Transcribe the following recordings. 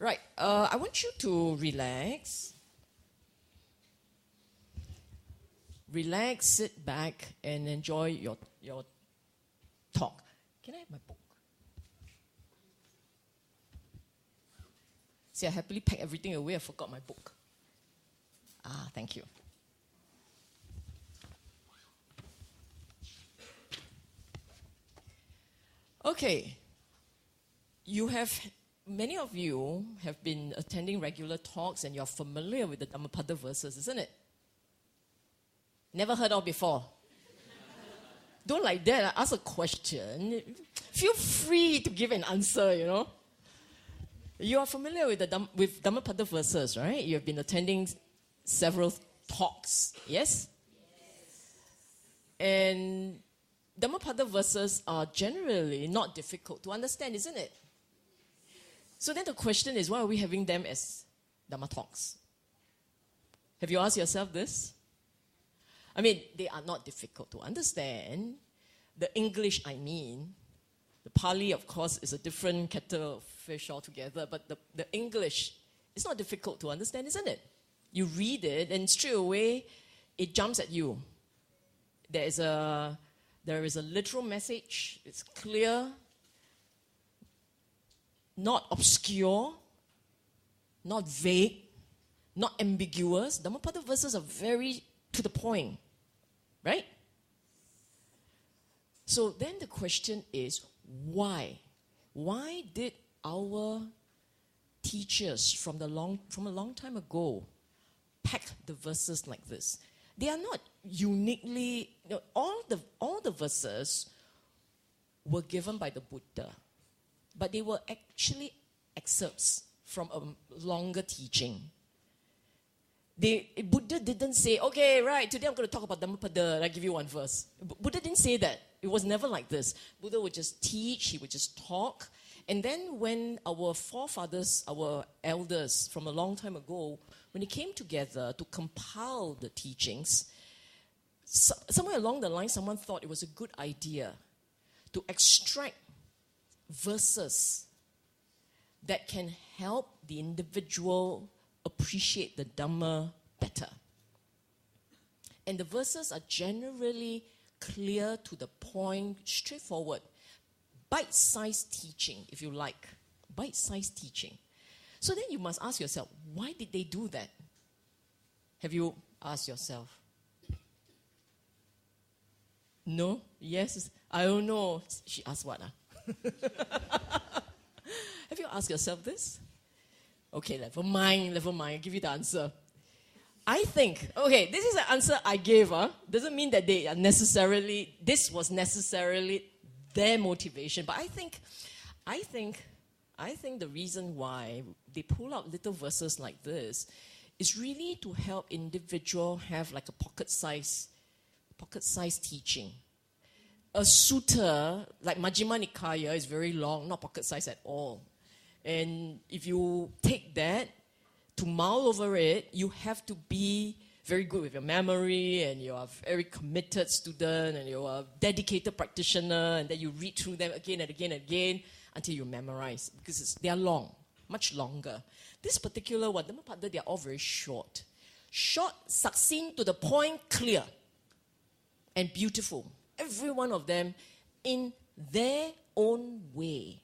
Right. I want you to relax. Relax, sit back, and enjoy your talk. Can I have my book? See, I happily packed everything away. I forgot my book. Thank you. Okay. Many of you have been attending regular talks and you're familiar with the Dhammapada verses, isn't it? Never heard of before. Don't like that. I ask a question. Feel free to give an answer, you know. You are familiar with with Dhammapada verses, right? You have been attending several talks, yes? And Dhammapada verses are generally not difficult to understand, isn't it? So then the question is, why are we having them as Dhamma talks? Have you asked yourself this? I mean, they are not difficult to understand. The English, the Pali, of course, is a different kettle of fish altogether, but the English is not difficult to understand, isn't it? You read it, and straight away, it jumps at you. There is a literal message. It's clear, not obscure, not vague, not ambiguous. Dhammapada verses are very to the point, right? So then the question is, why? Why did our teachers from a long time ago pack the verses like this? They are not uniquely, all the verses were given by the Buddha, but they were actually excerpts from a longer teaching. Buddha didn't say, okay, right, today I'm going to talk about Dhammapada, I give you one verse. Buddha didn't say that. It was never like this. Buddha would just teach, he would just talk. And then when our forefathers, our elders from a long time ago, when they came together to compile the teachings, somewhere along the line, someone thought it was a good idea to extract verses that can help the individual appreciate the Dhamma better. And the verses are generally clear, to the point, straightforward. Bite-sized teaching, if you like. Bite-sized teaching. So then you must ask yourself, why did they do that? Have you asked yourself? No? Yes? I don't know. She asked what? Have you asked yourself this? Okay, never mind. I'll give you the answer. I think, okay, this is the answer I gave. Doesn't mean that this was necessarily their motivation. But I think the reason why they pull out little verses like this is really to help individual have like a pocket-sized teaching. A sutta, like Majjhima Nikaya, is very long, not pocket-sized at all. And if you take that, to mull over it, you have to be very good with your memory, and you are a very committed student, and you are a dedicated practitioner, and then you read through them again and again and again until you memorize, because they are long, much longer. This particular one, Dhammapada, they are all very short. Short, succinct, to the point, clear, and beautiful. Every one of them in their own way.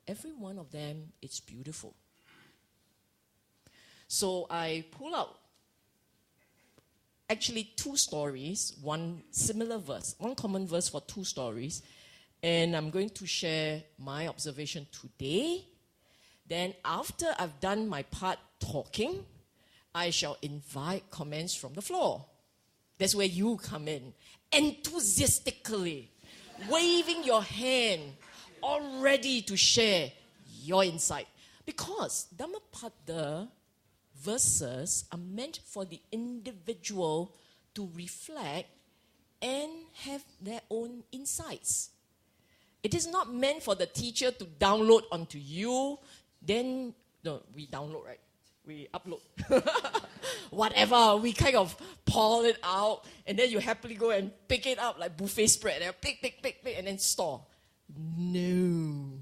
Every one of them is beautiful. So I pull out actually two stories, one similar verse, one common verse for two stories, and I'm going to share my observation today. Then after I've done my part talking, I shall invite comments from the floor. That's where you come in, enthusiastically, waving your hand, all ready to share your insight. Because Dhammapada verses are meant for the individual to reflect and have their own insights. It is not meant for the teacher to download onto you. Then, no, we download, right? We upload. Whatever, we kind of pour it out, and then you happily go and pick it up like buffet spread. And pick, and then store. No.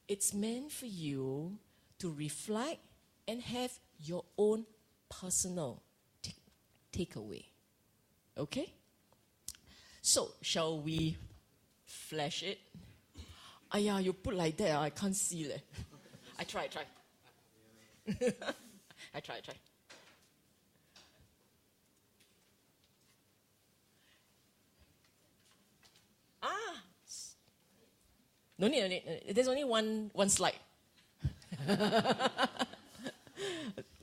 It's meant for you to reflect and have your own personal takeaway. Okay? So, shall we flash it? Aya, you put like that, I can't see. I try. I try. No need. There's only one slide.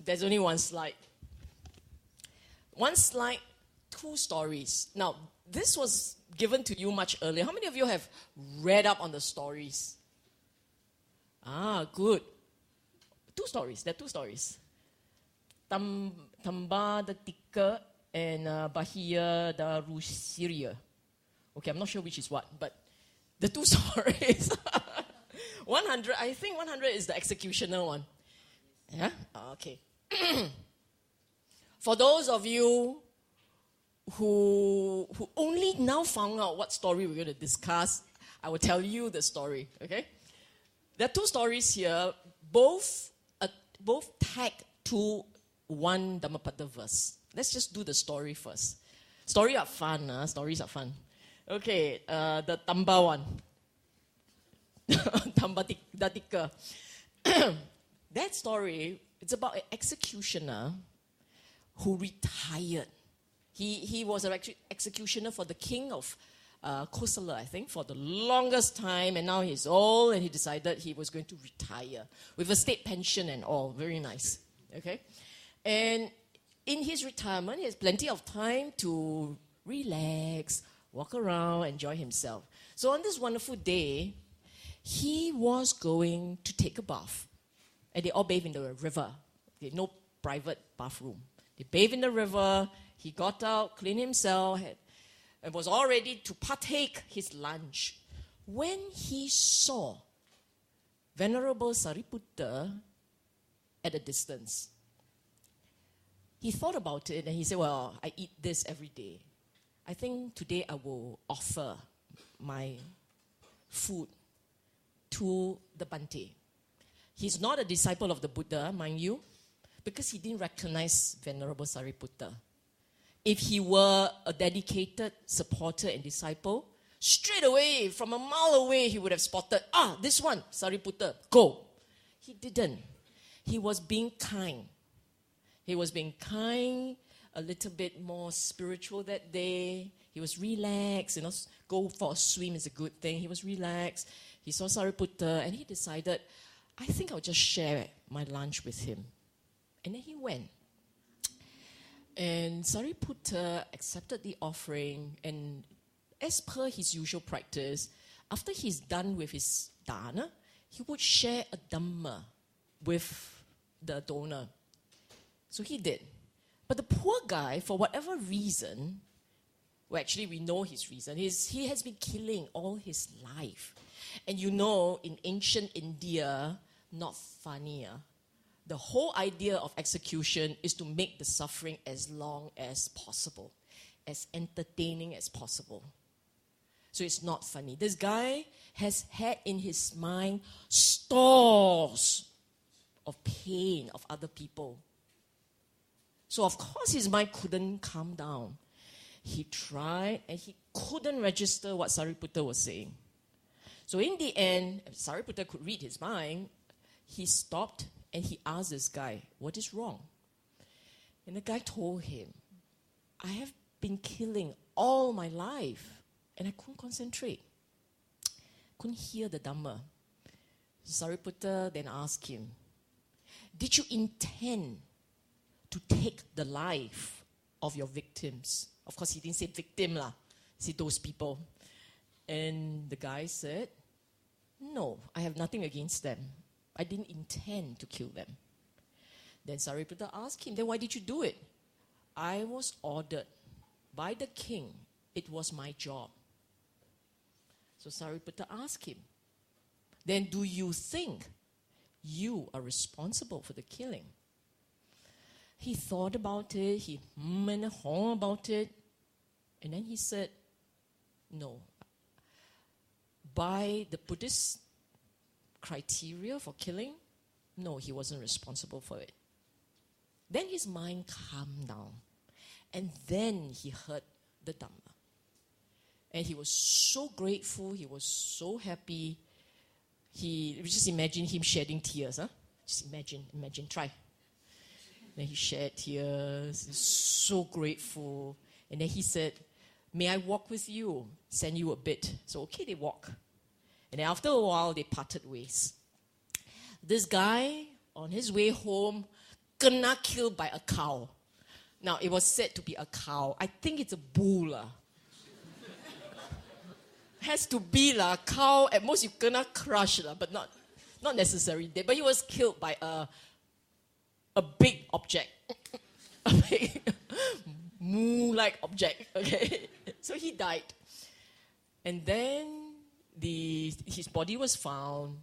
There's only one slide. One slide, two stories. Now, this was given to you much earlier. How many of you have read up on the stories? Good. Two stories. There are two stories. Dhammapada and Bahia da Rusiria. Okay, I'm not sure which is what, but the two stories. 100, I think 100 is the executioner one. Yeah? Okay. For those of you who only now found out what story we're going to discuss, I will tell you the story, okay? There are two stories here, both tagged to one Dhammapada verse. Let's just do the story first. Stories are fun. Okay, the Tamba one. Tamba. That story, it's about an executioner who retired. He was an executioner for the king of Kosala, I think, for the longest time, and now he's old, and he decided he was going to retire with a state pension and all. Very nice. Okay? And in his retirement, he has plenty of time to relax, walk around, enjoy himself. So on this wonderful day, he was going to take a bath. And they all bathe in the river. They had no private bathroom. They bathe in the river. He got out, cleaned himself, and was all ready to partake his lunch. When he saw Venerable Sariputta at a distance, he thought about it and he said, well, I eat this every day. I think today I will offer my food to the Bhante. He's not a disciple of the Buddha, mind you, because he didn't recognize Venerable Sariputta. If he were a dedicated supporter and disciple, straight away, from a mile away, he would have spotted, this one, Sariputta, go. He didn't. He was being kind. He was being kind, a little bit more spiritual that day. He was relaxed, go for a swim is a good thing. He was relaxed. He saw Sariputta and he decided, I think I'll just share my lunch with him. And then he went. And Sariputta accepted the offering, and as per his usual practice, after he's done with his dana, he would share a dhamma with the donor. So he did. But the poor guy, for whatever reason, well, actually we know his reason, he has been killing all his life. And in ancient India, not funny, the whole idea of execution is to make the suffering as long as possible, as entertaining as possible. So it's not funny. This guy has had in his mind stores of pain of other people. So of course his mind couldn't calm down. He tried and he couldn't register what Sariputta was saying. So in the end, Sariputta could read his mind. He stopped and he asked this guy, what is wrong? And the guy told him, I have been killing all my life and I couldn't concentrate. Couldn't hear the Dhamma. Sariputta then asked him, did you intend to take the life of your victims? Of course, he didn't say victim lah. He said those people. And the guy said, no, I have nothing against them. I didn't intend to kill them. Then Sariputta asked him, then why did you do it? I was ordered by the king. It was my job. So Sariputta asked him, then do you think you are responsible for the killing? He thought about it, he and hung about it, and then he said, no. By the Buddhist criteria for killing, No, he wasn't responsible for it. Then his mind calmed down. And then he heard the Dhamma. And he was so grateful. He was so happy. Just imagine him shedding tears. Huh? Just imagine, try. Then he shed tears. He's so grateful. And then he said, may I walk with you? Send you a bit. So, okay, they walk. And then after a while, they parted ways. This guy, on his way home, kena killed by a cow. Now, it was said to be a cow. I think it's a bull. Has to be a cow. At most, you kena crush, but not necessarily dead. But he was killed by a big object. A big moo-like object. Okay? So he died. And then his body was found.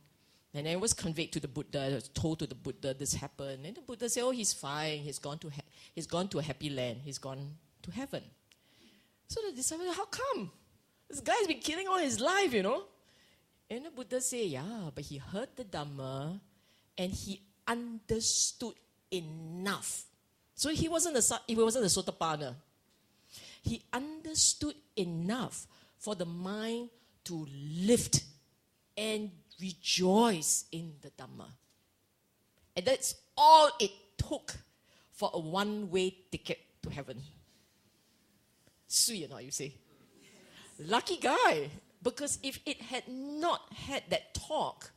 And then it was conveyed to the Buddha. It was told to the Buddha this happened. And the Buddha said, oh, he's fine. He's gone to a happy land. He's gone to heaven. So the disciple said, how come? This guy's been killing all his life, And the Buddha said, yeah, but he heard the Dhamma and he understood enough. So he wasn't a Sotapanna. He understood enough for the mind to lift and rejoice in the Dhamma. And that's all it took for a one-way ticket to heaven. Sweet, you say? Lucky guy. Because if it had not had that talk,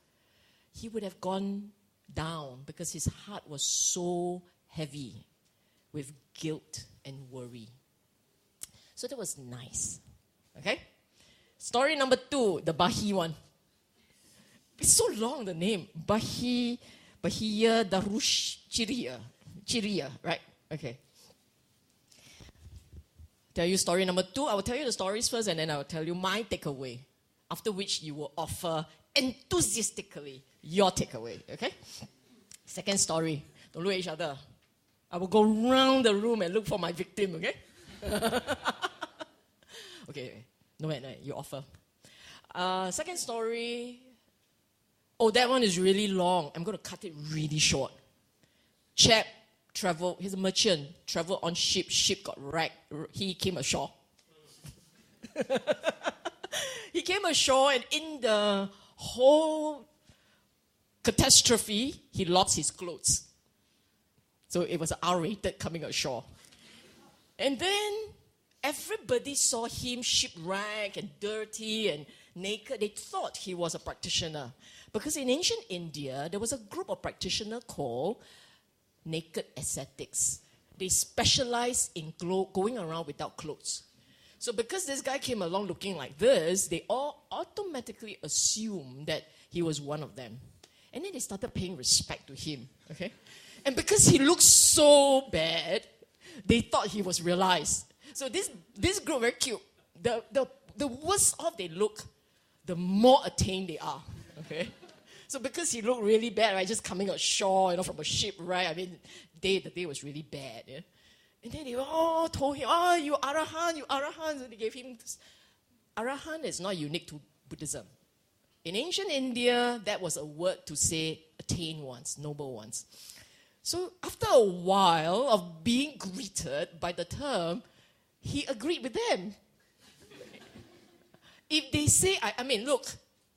he would have gone down because his heart was so heavy with guilt and worry. So that was nice. Okay? Story number 2, the Bahi one. It's so long, the name. Bahiya Darush Chiriya, right? Okay. Tell you story number 2. I will tell you the stories first and then I will tell you my takeaway. After which you will offer enthusiastically your takeaway, okay? Second story. Don't look at each other. I will go round the room and look for my victim, okay? Okay, no, you offer. Second story. Oh, that one is really long. I'm going to cut it really short. Chap traveled, he's a merchant, traveled on ship. Ship got wrecked. He came ashore. He came ashore and in the whole catastrophe, he lost his clothes. So it was R-rated coming ashore. And then everybody saw him shipwrecked and dirty and naked. They thought he was a practitioner. Because in ancient India, there was a group of practitioners called naked ascetics. They specialized in going around without clothes. So because this guy came along looking like this, they all automatically assumed that he was one of them. And then they started paying respect to him. Okay? And because he looked so bad, they thought he was realized. So this group very cute. The worse off they look, the more attained they are. Okay? So because he looked really bad, right, just coming ashore, from a ship, right? I mean, the day was really bad. Yeah? And then they all told him, oh, you Arahant, you Arahant. So they gave him, Arahant is not unique to Buddhism. In ancient India, that was a word to say attained ones, noble ones. So after a while of being greeted by the term, he agreed with them. If they say, I mean, look,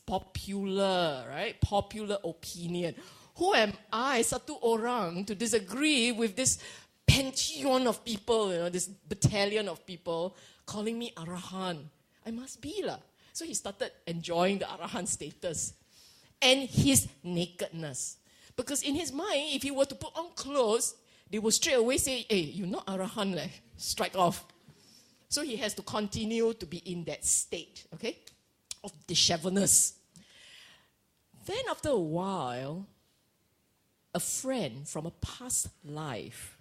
popular, right? Popular opinion. Who am I, satu orang, to disagree with this pantheon of people, this battalion of people calling me Arahant? I must be lah. So he started enjoying the Arahant status and his nakedness. Because in his mind, if he were to put on clothes, they will straight away say, hey, you're not Arahant leh. Strike off. So he has to continue to be in that state, okay, of dishevelness. Then after a while, a friend from a past life,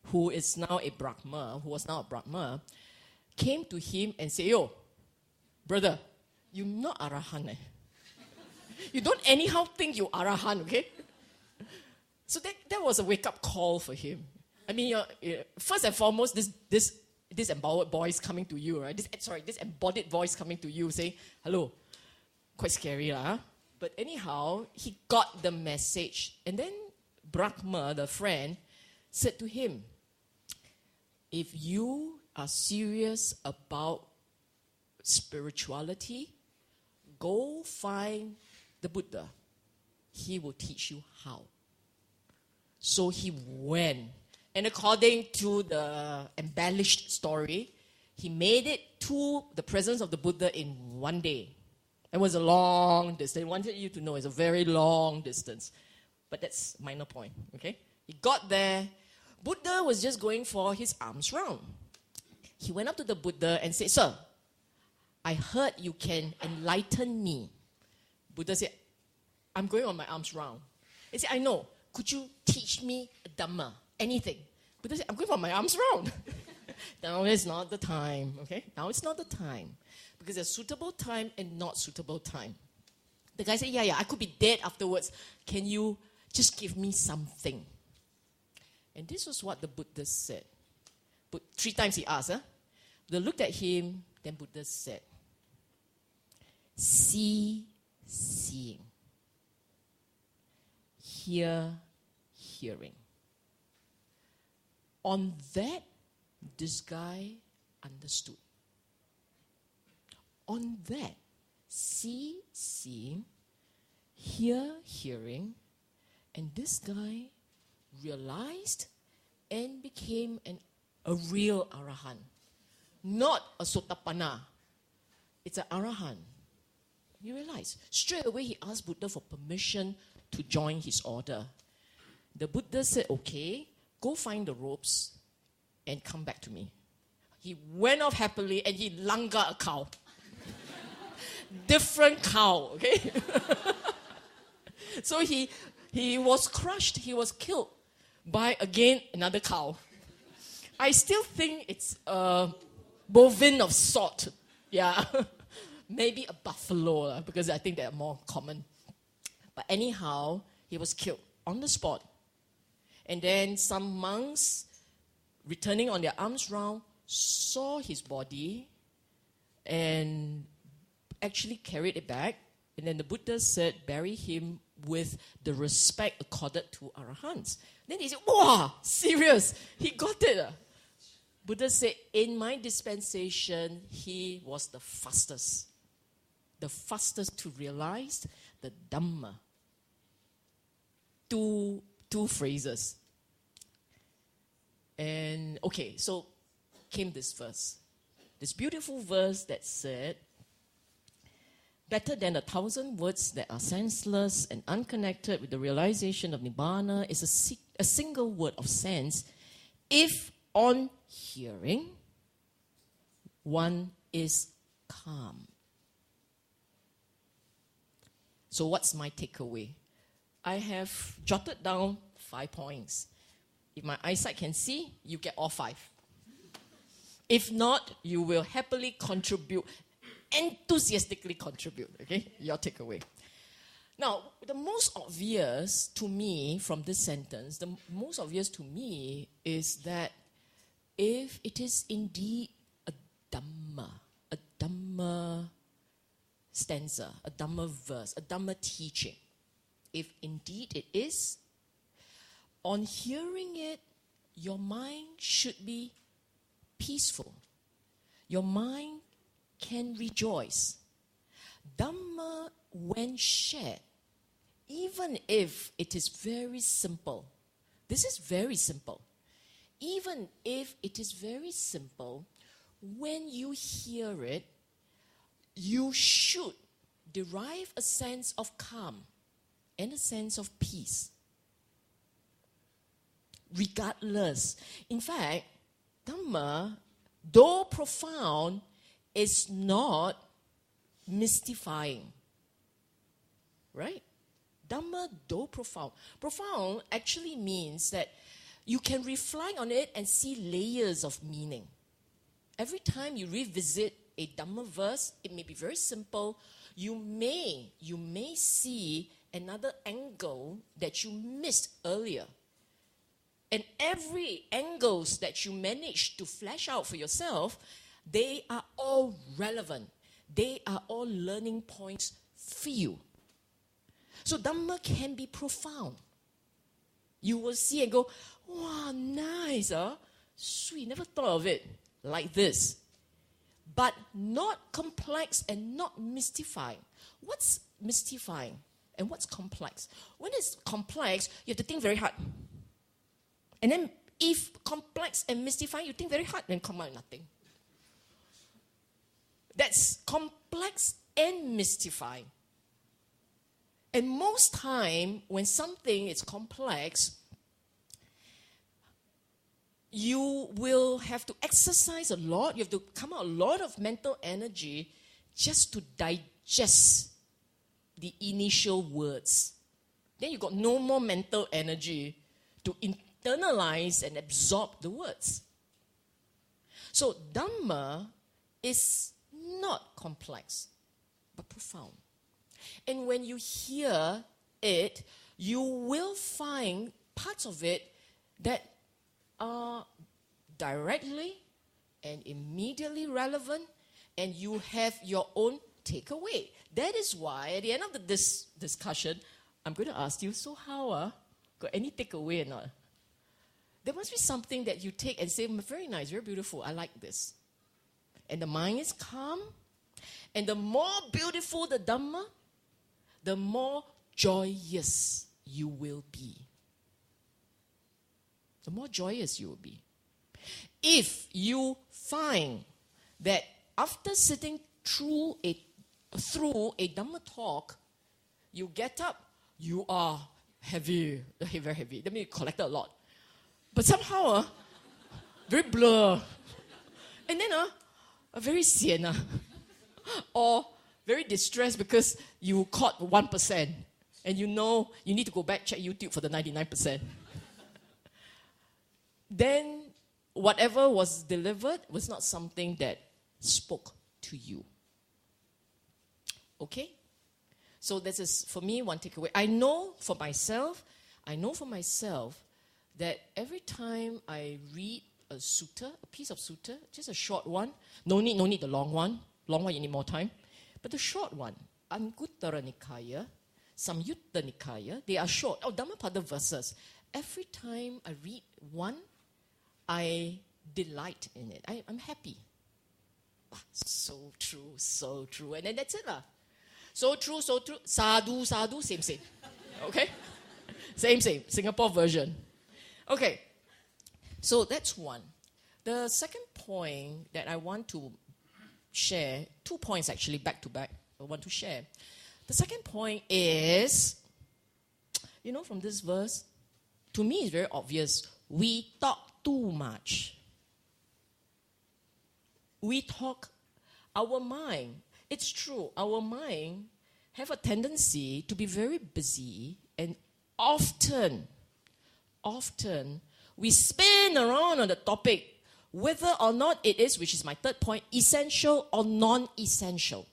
who was now a Brahma, came to him and said, yo, brother, you're not Arahant. You don't anyhow think you're Arahant, okay? So that was a wake-up call for him. I mean, first and foremost, this empowered voice coming to you, right? This embodied voice coming to you saying, hello, quite scary lah, huh? But anyhow, he got the message. And then Brahma, the friend, said to him, if you are serious about spirituality, go find the Buddha. He will teach you how. So he went. And according to the embellished story, he made it to the presence of the Buddha in one day. It was a long distance. I wanted you to know it's a very long distance. But that's a minor point, okay? He got there. Buddha was just going for his arms round. He went up to the Buddha and said, sir, I heard you can enlighten me. Buddha said, I'm going on my arms round. He said, I know. Could you teach me Dhamma? Anything. Buddha said, I'm going for my arms round. Now is not the time, okay? Now it's not the time. Because there's suitable time and not suitable time. The guy said, yeah, I could be dead afterwards. Can you just give me something? And this was what the Buddha said. But 3 times he asked, Buddha looked at him, then Buddha said, see, seeing. Hear, hearing. On that, this guy understood. On that, see, seeing, hear, hearing, and this guy realized and became a real Arahant. Not a Sotapanna. It's an Arahant. He realized. Straight away he asked Buddha for permission to join his order. The Buddha said, okay, go find the ropes and come back to me. He went off happily and he langa a cow. Different cow, okay? So he was crushed, he was killed by, again, another cow. I still think it's a bovine of sort. Yeah. Maybe a buffalo, because I think they're more common. But anyhow, he was killed on the spot. And then some monks, returning on their arms round, saw his body and actually carried it back. And then the Buddha said, bury him with the respect accorded to Arahants. Then he said, wow, serious, he got it. Buddha said, in my dispensation, he was the fastest to realize the Dhamma. Two phrases. And okay, so came this verse. This beautiful verse that said, better than 1,000 words that are senseless and unconnected with the realization of Nibbana is a single word of sense if on hearing one is calm. So what's my takeaway? I have jotted down 5 points. If my eyesight can see, you get all 5. If not, you will happily contribute, enthusiastically contribute, okay? Your takeaway. Now, the most obvious to me from this sentence, the most obvious to me is that if it is indeed a Dhamma stanza, a Dhamma verse, a Dhamma teaching, if indeed it is, on hearing it, your mind should be peaceful. Your mind can rejoice. Dhamma, when shared, even if it is very simple, this is very simple. Even if it is very simple, when you hear it, you should derive a sense of calm and a sense of peace. Regardless. In fact, Dhamma, though profound, is not mystifying. Right? Dhamma, though profound. Profound actually means that you can reflect on it and see layers of meaning. Every time you revisit a Dhamma verse, it may be very simple. You may see another angle that you missed earlier. And every angles that you manage to flesh out for yourself, they are all relevant. They are all learning points for you. So Dhamma can be profound. You will see and go, wow, nice, sweet, never thought of it like this. But not complex and not mystifying. What's mystifying and what's complex? When it's complex, you have to think very hard. And then if complex and mystifying, you think very hard and come out with nothing. That's complex and mystifying. And most time, when something is complex, you will have to exercise a lot. You have to come out a lot of mental energy just to digest the initial words. Then you got no more mental energy to internalize and absorb the words. So Dhamma is not complex, but profound. And when you hear it, you will find parts of it that are directly and immediately relevant, and you have your own takeaway. That is why at the end of this discussion, I'm going to ask you, so how? Got any takeaway or not? There must be something that you take and say, very nice, very beautiful, I like this. And the mind is calm. And the more beautiful the Dhamma, the more joyous you will be. The more joyous you will be. If you find that after sitting through a Dhamma talk, you get up, you are heavy, very heavy. That means you collected a lot. But somehow, very blur. And then, very sian. Or very distressed because you caught 1%. And you know you need to go back, check YouTube for the 99%. Then whatever was delivered was not something that spoke to you. Okay? So this is, for me, one takeaway. I know for myself that every time I read a sutta, a piece of sutta, just a short one, no need the long one. Long one, you need more time. But the short one, Anguttara Nikaya, Samyutta Nikaya, they are short. Dhammapada verses. Every time I read one, I delight in it. I'm happy. So true. And then that's it. So true. Sadhu, same. Okay? Same. Singapore version. Okay. So that's one. The second point that I want to share, 2 points actually, back to back, I want to share. The second point is, from this verse, to me it's very obvious. We talk too much. We talk, our mind, it's true, our mind have a tendency to be very busy, and often we spin around on the topic whether or not it is, which is my third point, essential or non-essential.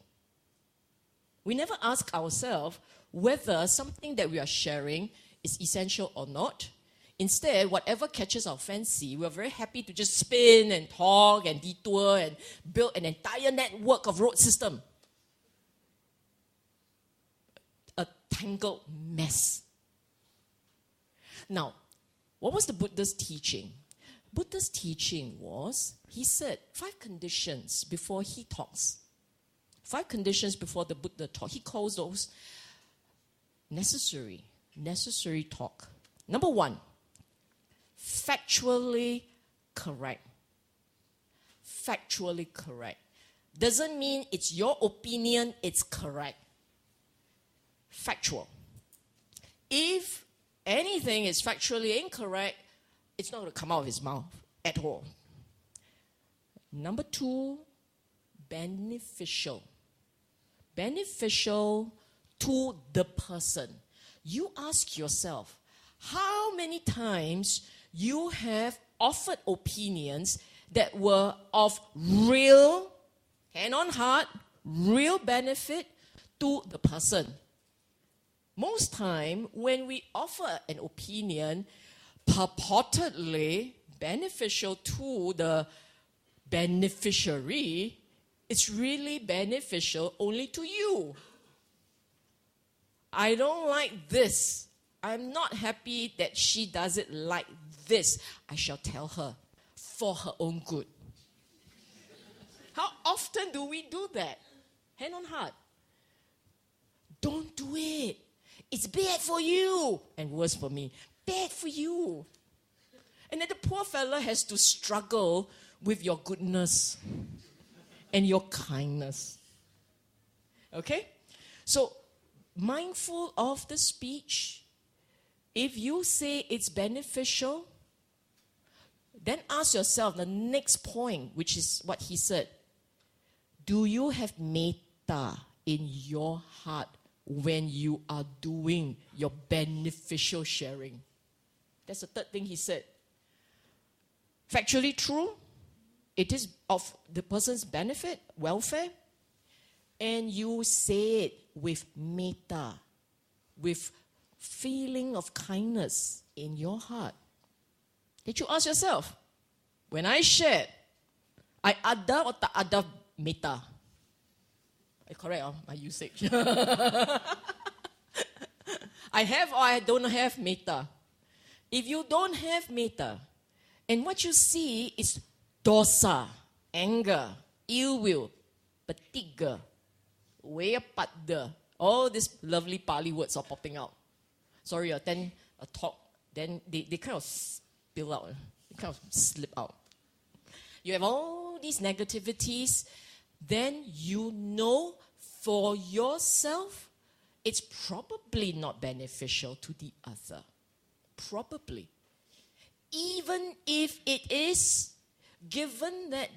We never ask ourselves whether something that we are sharing is essential or not. Instead, whatever catches our fancy, we're very happy to just spin and talk and detour and build an entire network of road system. A tangled mess. Now, what was the Buddha's teaching? Buddha's teaching was, he said, 5 conditions before he talks. 5 conditions before the Buddha talk. He calls those necessary talk. Number 1, factually correct. Factually correct. Doesn't mean it's your opinion, it's correct. Factual. If anything is factually incorrect, it's not going to come out of his mouth at all. Number 2, beneficial. Beneficial to the person. You ask yourself, how many times you have offered opinions that were of real, hand on heart, real benefit to the person? Most time, when we offer an opinion purportedly beneficial to the beneficiary, it's really beneficial only to you. I don't like this. I'm not happy that she does it like this. I shall tell her for her own good. How often do we do that? Hand on heart. Don't do it. It's bad for you. And worse for me. Bad for you. And then the poor fella has to struggle with your goodness and your kindness. Okay? So, mindful of the speech. If you say it's beneficial, then ask yourself the next point, which is what he said. Do you have metta in your heart when you are doing your beneficial sharing? That's the third thing he said. Factually true. It is of the person's benefit, welfare. And you say it with metta, with feeling of kindness in your heart. Did you ask yourself, when I shared, I ada or tak ada metta? Correct, my usage. I have or I don't have metta. If you don't have metta, and what you see is dosa, anger, ill will, petiga, weyapada, all these lovely Pali words are popping out. Sorry, then a talk, then they kind of spill out, they kind of slip out. You have all these negativities, then you know for yourself, it's probably not beneficial to the other. Probably. Even if it is, given that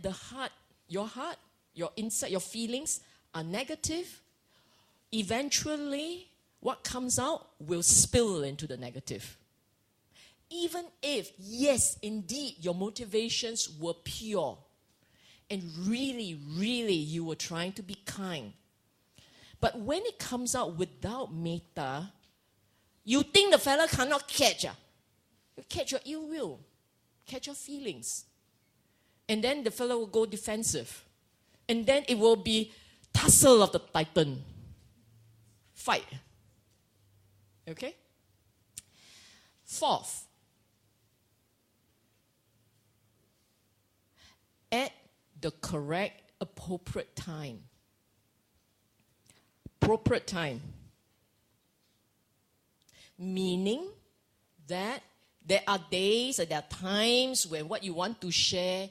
your insight, your feelings are negative, eventually what comes out will spill into the negative. Even if, yes, indeed, your motivations were pure and really, really you were trying to be kind. But when it comes out without metta, you think the fella cannot catch. You catch your ill will, catch your feelings. And then the fellow will go defensive. And then it will be tussle of the titan. Fight. Okay? Fourth, at the correct, appropriate time. Appropriate time. Meaning that there are days and there are times when what you want to share,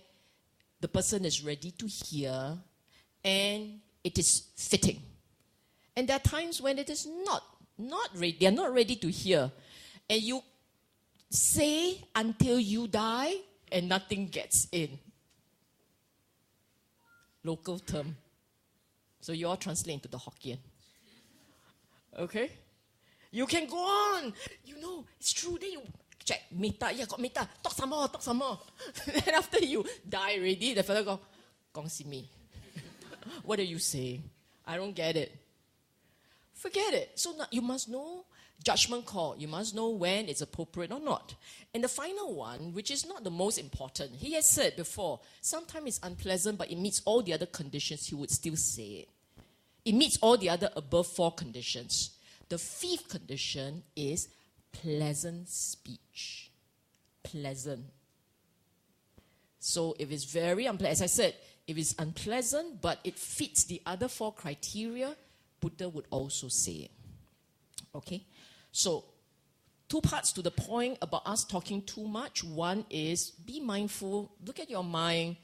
the person is ready to hear and it is fitting. And there are times when it is not ready. They are not ready to hear. And you say until you die and nothing gets in. Local term. So you all translate into the Hokkien. Okay? You can go on. You know, it's true. Then you check, metta, yeah, got metta. Talk some more. Then after you die already, the fellow go, gongsi me. What are you saying? I don't get it. Forget it. So now you must know judgment call. You must know when it's appropriate or not. And the final one, which is not the most important, he has said before, sometimes it's unpleasant, but it meets all the other conditions, he would still say it. It meets all the other above 4 conditions. The 5th condition is pleasant speech. Pleasant. So if it's very unpleasant, as I said, if it's unpleasant, but it fits the other 4 criteria, Buddha would also say it. Okay? So, 2 parts to the point about us talking too much. One is, be mindful, look at your mind,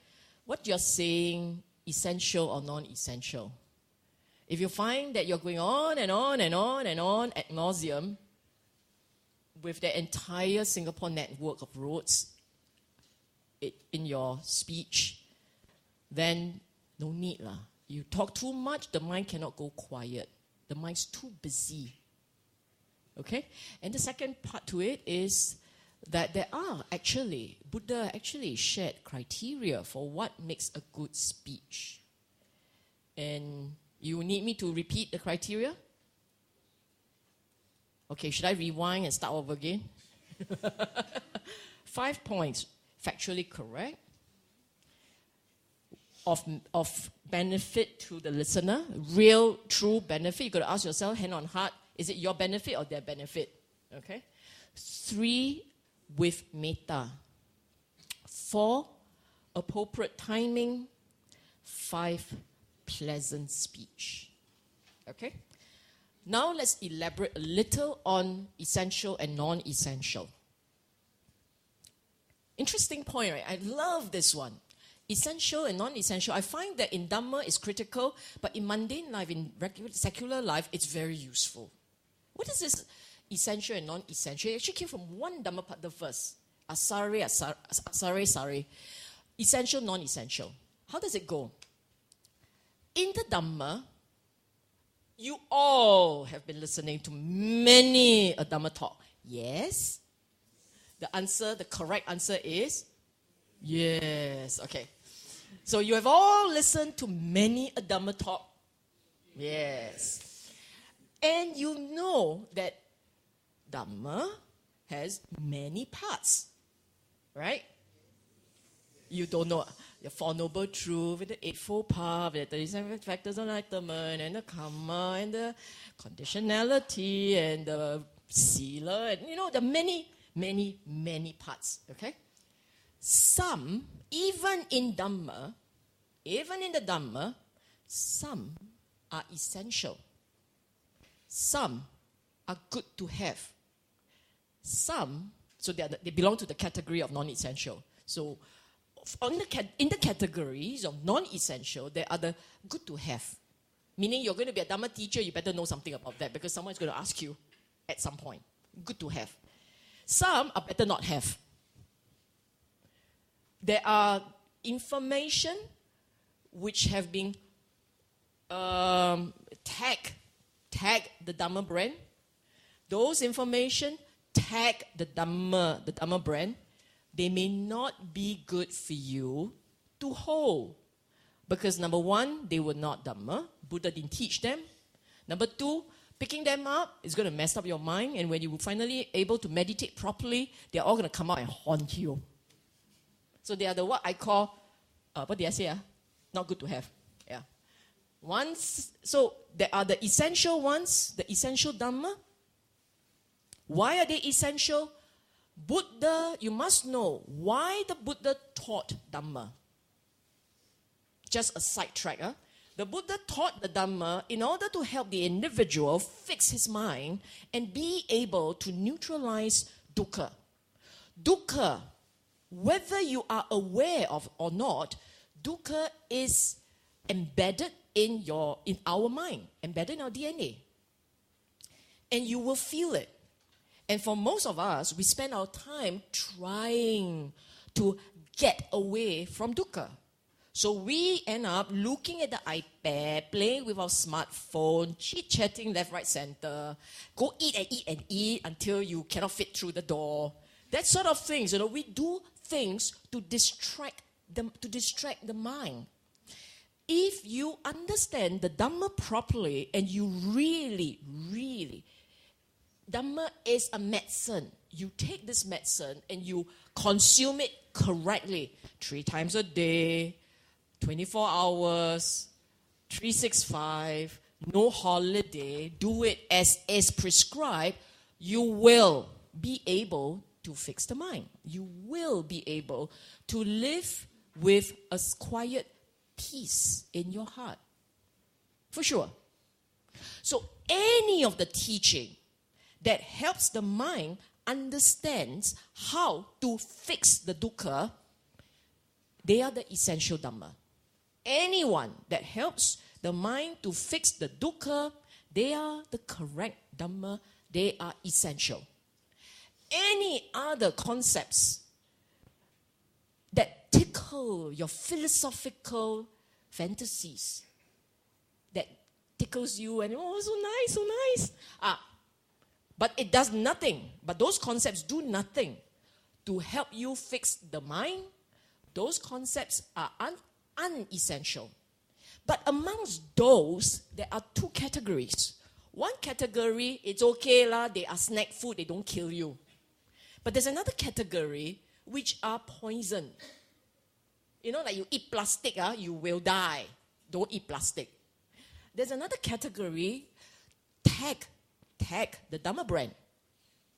what you're saying, essential or non-essential. If you find that you're going on and on and on and on ad nauseum with the entire Singapore network of roads in your speech, then no need lah. You talk too much, the mind cannot go quiet. The mind's too busy. Okay? And the second part to it is that Buddha actually shared criteria for what makes a good speech. And you need me to repeat the criteria? Okay, should I rewind and start over again? 5 points. Factually correct. Of benefit to the listener. Real, true benefit. You've got to ask yourself, hand on heart, Is it your benefit or their benefit? Okay. 3, with metta. 4, appropriate timing. 5, pleasant speech. Okay. Now let's elaborate a little on essential and non-essential. Interesting point, right? I love this one. Essential and non-essential. I find that in Dhamma it's critical, but in mundane life, in regular, secular life, it's very useful. What is this essential and non-essential? It actually came from one Dhammapada verse. Asare. Essential, non-essential. How does it go? In the Dhamma, you all have been listening to many a Dhamma talk. Yes? The correct answer is yes. Okay. So you have all listened to many a Dhamma talk. Yes. And you know that Dhamma has many parts. Right? You don't know the Four Noble Truths, the Eightfold Path, the 37 Factors of Enlightenment, and the Karma, and the Conditionality, and the Sila, and the many parts. Okay? Some, even in the Dhamma, some are essential. Some are good to have. Some, so they belong to the category of non-essential. So in the categories of non-essential, there are the good to have. Meaning you're going to be a Dhamma teacher, you better know something about that because someone's going to ask you at some point. Good to have. Some are better not have. There are information which have been tag the Dhamma brand. Those information tag the Dhamma brand. They may not be good for you to hold. Because number 1, they were not Dhamma. Buddha didn't teach them. Number 2, picking them up is going to mess up your mind. And when you finally able to meditate properly, they're all going to come out and haunt you. So they are what I call, what did I say? Not good to have. Yeah. So there are the essential ones, the essential Dhamma. Why are they essential? Buddha, you must know why the Buddha taught Dhamma. Just a sidetrack. The Buddha taught the Dhamma in order to help the individual fix his mind and be able to neutralize dukkha. Dukkha, whether you are aware of or not, dukkha is embedded in our mind, embedded in our DNA. And you will feel it. And for most of us, we spend our time trying to get away from dukkha. So we end up looking at the iPad, playing with our smartphone, chit-chatting left, right, center, go eat until you cannot fit through the door. That sort of things, we do things to distract the mind. If you understand the Dhamma properly and you really, Dhamma is a medicine. You take this medicine and you consume it correctly. 3 times a day, 24 hours, 365, no holiday. Do it as is prescribed. You will be able to fix the mind. You will be able to live with a quiet peace in your heart. For sure. So any of the teaching that helps the mind understands how to fix the dukkha, they are the essential Dhamma. Anyone that helps the mind to fix the dukkha, they are the correct Dhamma, they are essential. Any other concepts that tickle your philosophical fantasies, that tickles you and, so nice. But it does nothing. But those concepts do nothing to help you fix the mind. Those concepts are unessential. But amongst those, there are 2 categories. One category, it's okay lah, they are snack food, they don't kill you. But there's another category which are poison. Like you eat plastic, you will die. Don't eat plastic. There's another category, tag tag the Dhamma brand.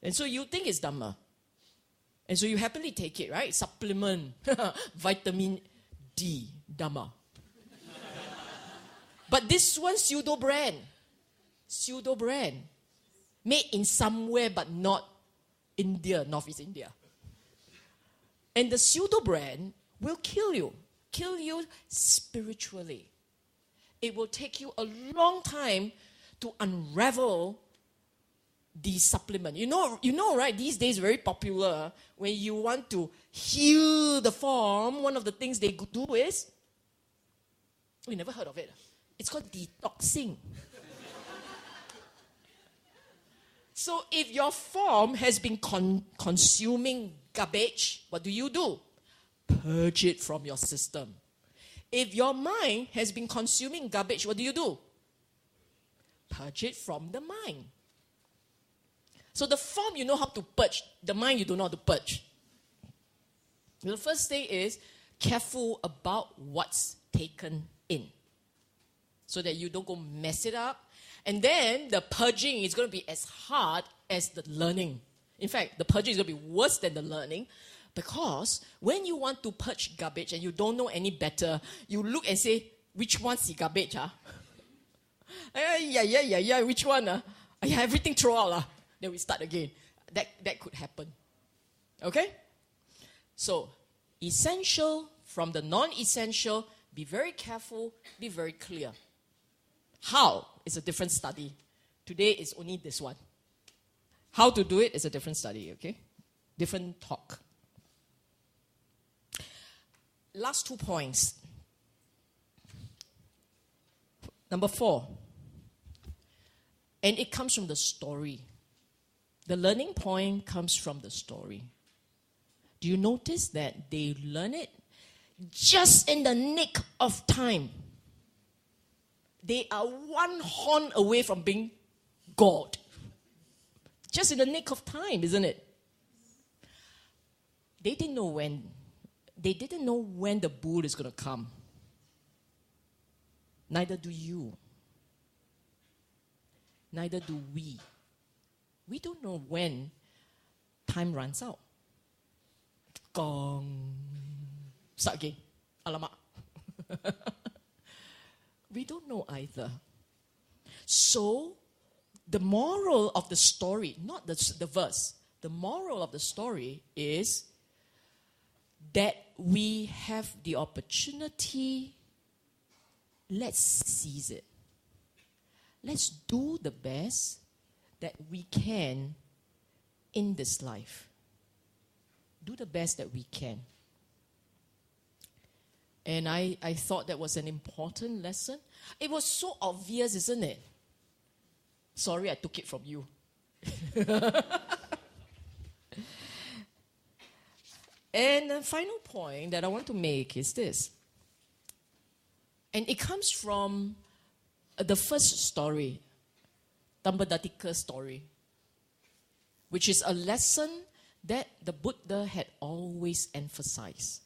And so you think it's Dhamma. And so you happily take it, right? Supplement, vitamin D, Dhamma. But this one pseudo brand, made in somewhere but not India, Northeast India. And the pseudo brand will kill you spiritually. It will take you a long time to unravel the supplement. You know, right? These days very popular. When you want to heal the form, one of the things they do is, you never heard of it. It's called detoxing. So if your form has been consuming garbage, what do? Purge it from your system. If your mind has been consuming garbage, what do? Purge it from the mind. So the form you know how to purge, the mind you don't know how to purge. The first thing is careful about what's taken in, so that you don't go mess it up. And then the purging is going to be as hard as the learning. In fact, the purging is going to be worse than the learning, because when you want to purge garbage and you don't know any better, you look and say, which one's the garbage? Yeah, which one? Everything throw out. Then we start again. That could happen. Okay? So, essential from the non-essential, be very careful, be very clear. How is a different study. Today is only this one. How to do it is a different study, okay? Different talk. Last 2 points. Number 4. And it comes from the story. The learning point comes from the story. Do you notice that they learn it just in the nick of time? They are one horn away from being God. Just in the nick of time, isn't it? They didn't know when. They didn't know when the bull is going to come. Neither do you. Neither do we. We don't know when time runs out. Gong. Start again. Alamak. We don't know either. So, the moral of the story, not the verse, the moral of the story is that we have the opportunity. Let's seize it. Let's do the best that we can in this life. Do the best that we can. And I thought that was an important lesson. It was so obvious, isn't it? Sorry, I took it from you. And the final point that I want to make is this. And it comes from the first story, Dhammapada story, which is a lesson that the Buddha had always emphasized.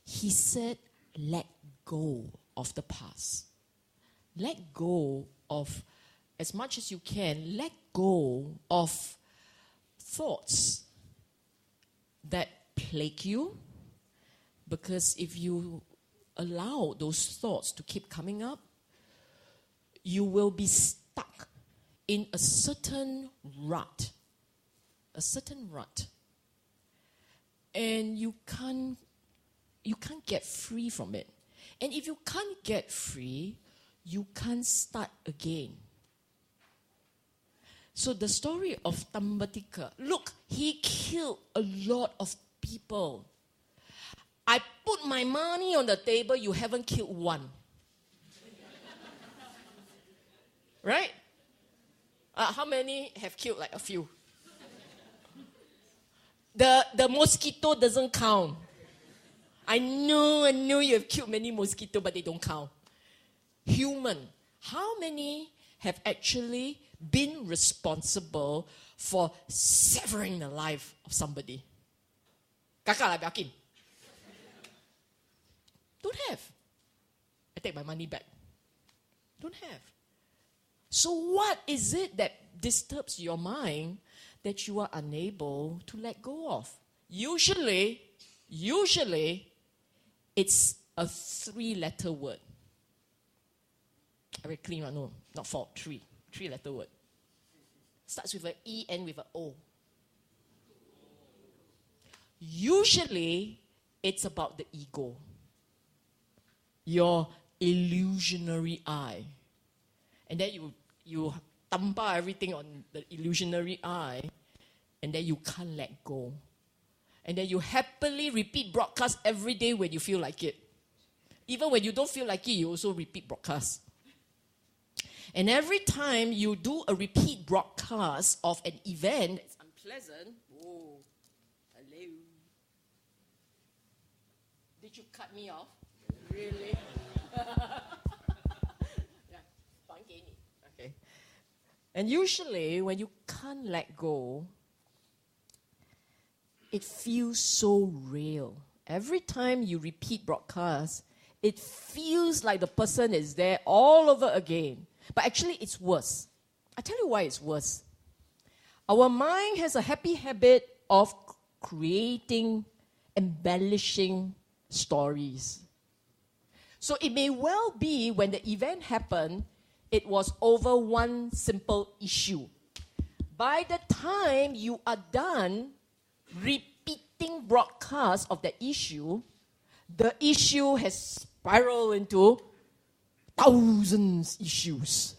He said, let go of the past. Let go of, as much as you can, let go of thoughts that plague you. Because if you allow those thoughts to keep coming up, you will be stuck in a certain rut. A certain rut. And you can't get free from it. And if you can't get free, you can't start again. So the story of Dhammapada, look, he killed a lot of people. I put my money on the table, you haven't killed one. Right? How many have killed like a few? The mosquito doesn't count. I know you have killed many mosquitoes, but they don't count. Human. How many have actually been responsible for severing the life of somebody? Kakak lah, Biakin. Don't have. I take my money back. Don't have. So what is it that disturbs your mind that you are unable to let go of? Usually, it's a 3-letter word. Very clean one, no, not 4, 3. 3-letter word. Starts with an E, ends with an O. Usually, it's about the ego. Your illusionary I. And then you tampa everything on the illusionary I, and then you can't let go. And then you happily repeat broadcast every day when you feel like it. Even when you don't feel like it, you also repeat broadcast. And every time you do a repeat broadcast of an event that's unpleasant, oh, hello. Did you cut me off? Really? Okay. And usually, when you can't let go, it feels so real. Every time you repeat broadcast, it feels like the person is there all over again. But actually, it's worse. I tell you why it's worse. Our mind has a happy habit of creating, embellishing stories. So it may well be when the event happened, it was over one simple issue. By the time you are done repeating broadcasts of the issue has spiraled into thousands issues.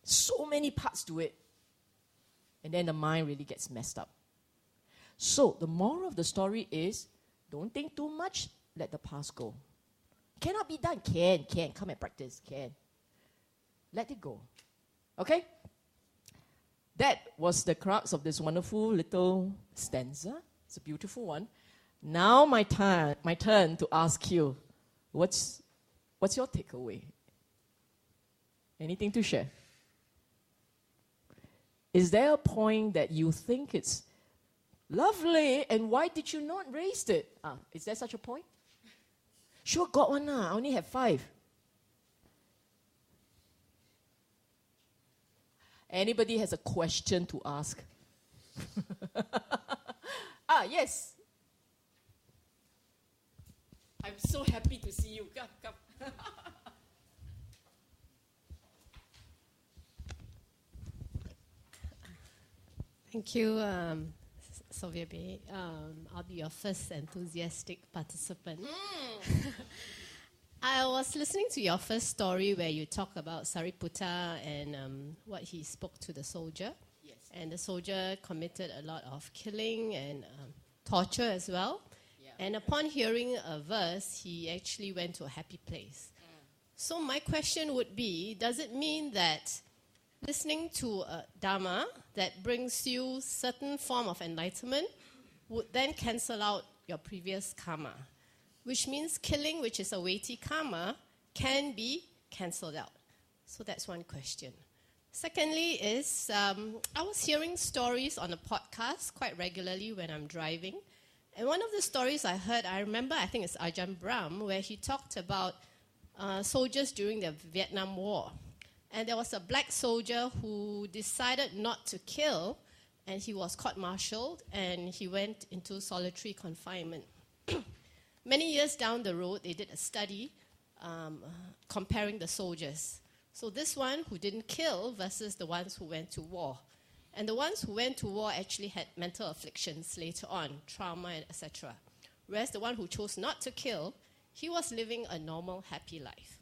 So many parts to it. And then the mind really gets messed up. So the moral of the story is, don't think too much, let the past go. Cannot be done. Can. Come and practice. Can. Let it go. Okay? That was the crux of this wonderful little stanza. It's a beautiful one. Now my turn to ask you, what's your takeaway? Anything to share? Is there a point that you think it's lovely, and why did you not raise it? Is there such a point? Sure, got one. I only have 5. Anybody has a question to ask? Yes. I'm so happy to see you. Come. Thank you, Sylvia. I'll be your first enthusiastic participant. I was listening to your first story where you talk about Sariputta and what he spoke to the soldier. Yes. And the soldier committed a lot of killing and torture as well. Yeah. And upon hearing a verse, he actually went to a happy place. So my question would be, does it mean that listening to a Dhamma that brings you certain form of enlightenment would then cancel out your previous karma? Which means killing, which is a weighty karma, can be cancelled out. So that's one question. Secondly is, I was hearing stories on a podcast quite regularly when I'm driving. And one of the stories I heard, I think it's Ajahn Brahm, where he talked about soldiers during the Vietnam War. And there was a black soldier who decided not to kill, and he was court-martialed, and he went into solitary confinement. Many years down the road, they did a study comparing the soldiers. So this one who didn't kill versus the ones who went to war. And the ones who went to war actually had mental afflictions later on, trauma, etc. Whereas the one who chose not to kill, he was living a normal, happy life.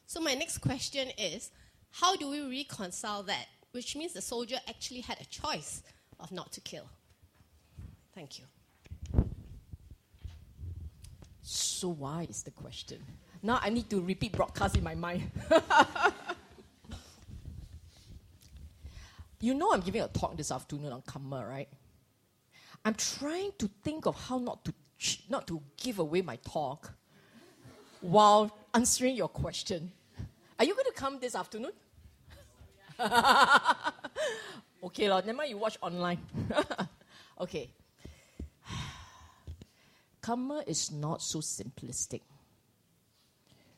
So my next question is, how do we reconcile that? Which means the soldier actually had a choice of not to kill. Thank you. So why is the question? Now I need to repeat broadcast in my mind. You know I'm giving a talk this afternoon on karma, right? I'm trying to think of how not to give away my talk while answering your question. Are you going to come this afternoon? Okay, never mind, you watch online. Okay. Karma is not so simplistic.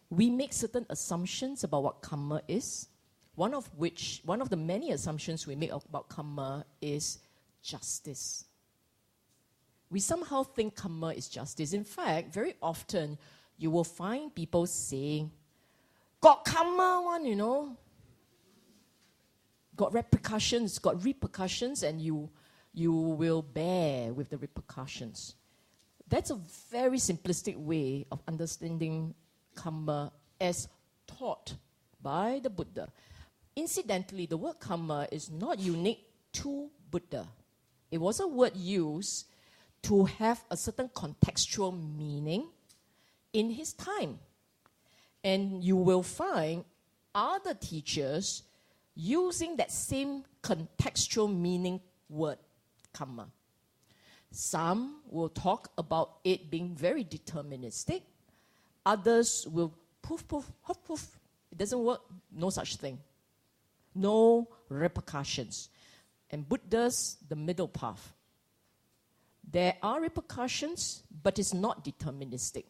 we make certain assumptions about what karma is. One of the many assumptions we make about karma is justice. We somehow think karma is justice. In fact, very often you will find people saying, got karma one, got repercussions, and you will bear with the repercussions. That's a very simplistic way of understanding karma as taught by the Buddha. Incidentally, the word karma is not unique to Buddha. It was a word used to have a certain contextual meaning in his time. And you will find other teachers using that same contextual meaning word, karma. Some will talk about it being very deterministic. Others will poof, poof, hop, poof. It doesn't work. No such thing. No repercussions. And Buddha's the middle path. There are repercussions, but it's not deterministic.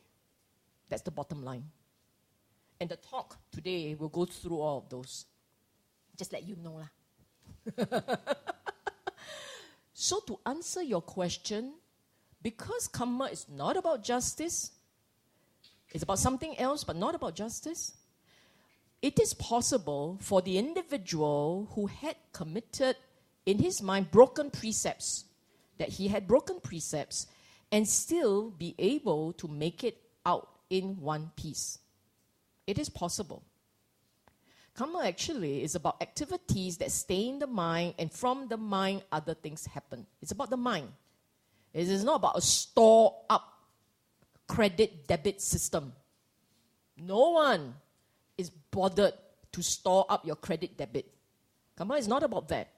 That's the bottom line. And the talk today will go through all of those. Just let you know lah. So to answer your question, because karma is not about justice, it's about something else, but not about justice, it is possible for the individual who had committed in his mind broken precepts, that he had broken precepts, and still be able to make it out in one piece. It is possible. Karma actually is about activities that stay in the mind, and from the mind, other things happen. It's about the mind. It is not about a store-up credit-debit system. No one is bothered to store up your credit-debit. Karma is not about that.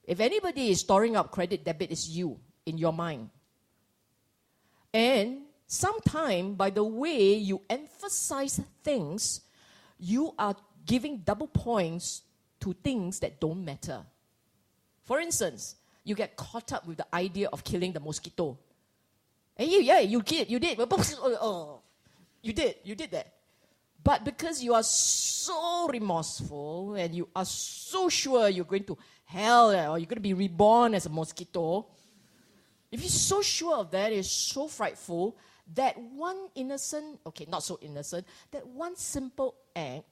If anybody is storing up credit-debit, it's you, in your mind. And sometimes, by the way you emphasize things, you are giving double points to things that don't matter. For instance, you get caught up with the idea of killing the mosquito. And you did. You did that. But because you are so remorseful and you are so sure you're going to hell or you're going to be reborn as a mosquito, if you're so sure of that, it's so frightful, that one innocent, okay, not so innocent, that one simple act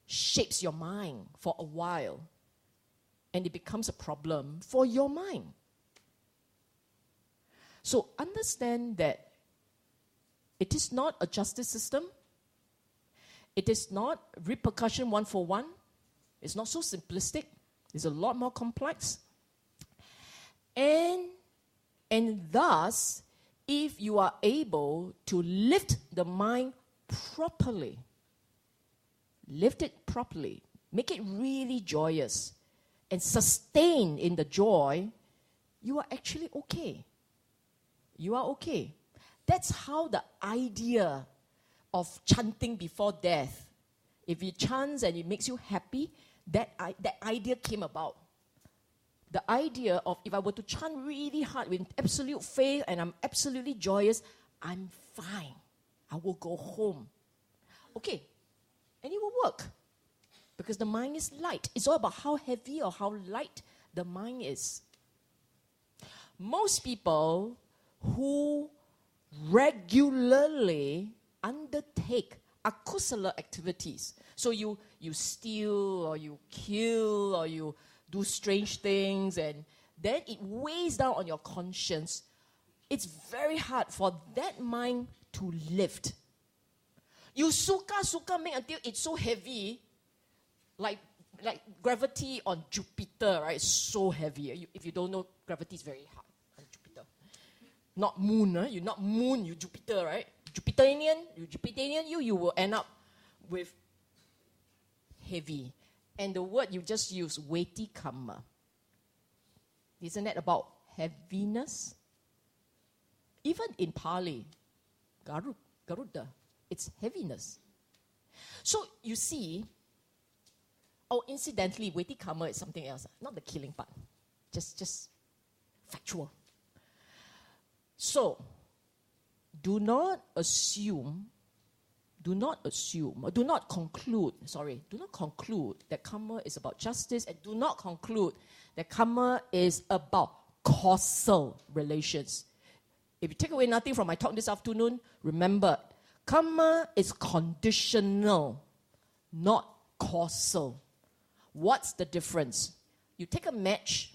shapes your mind for a while, and it becomes a problem for your mind. So understand that it is not a justice system. It is not repercussion one for one. It's not so simplistic. It's a lot more complex. And thus, if you are able to lift the mind properly, lift it properly, make it really joyous, and sustain in the joy, you are actually okay. You are okay. That's how the idea of chanting before death, if you chant and it makes you happy, that idea came about. The idea of if I were to chant really hard with absolute faith and I'm absolutely joyous, I'm fine. I will go home. Okay. And it will work. Because the mind is light. It's all about how heavy or how light the mind is. Most people who regularly undertake akusala activities. So you steal or you kill or you do strange things, and then it weighs down on your conscience. It's very hard for that mind to lift. You suka make until it's so heavy, like gravity on Jupiter, right? It's so heavy. If you don't know, gravity is very hard on Jupiter. Not moon, You're not moon, you Jupiter, right? Jupiterian, you will end up with heavy. And the word you just used, weighty karma. Isn't that about heaviness? Even in Pali, Garuda, it's heaviness. So you see, incidentally, weighty karma is something else, not the killing part. Just factual. So, do not assume do not assume, or do not conclude that karma is about justice, and do not conclude that karma is about causal relations. If you take away nothing from my talk this afternoon, remember, karma is conditional, not causal. What's the difference? You take a match,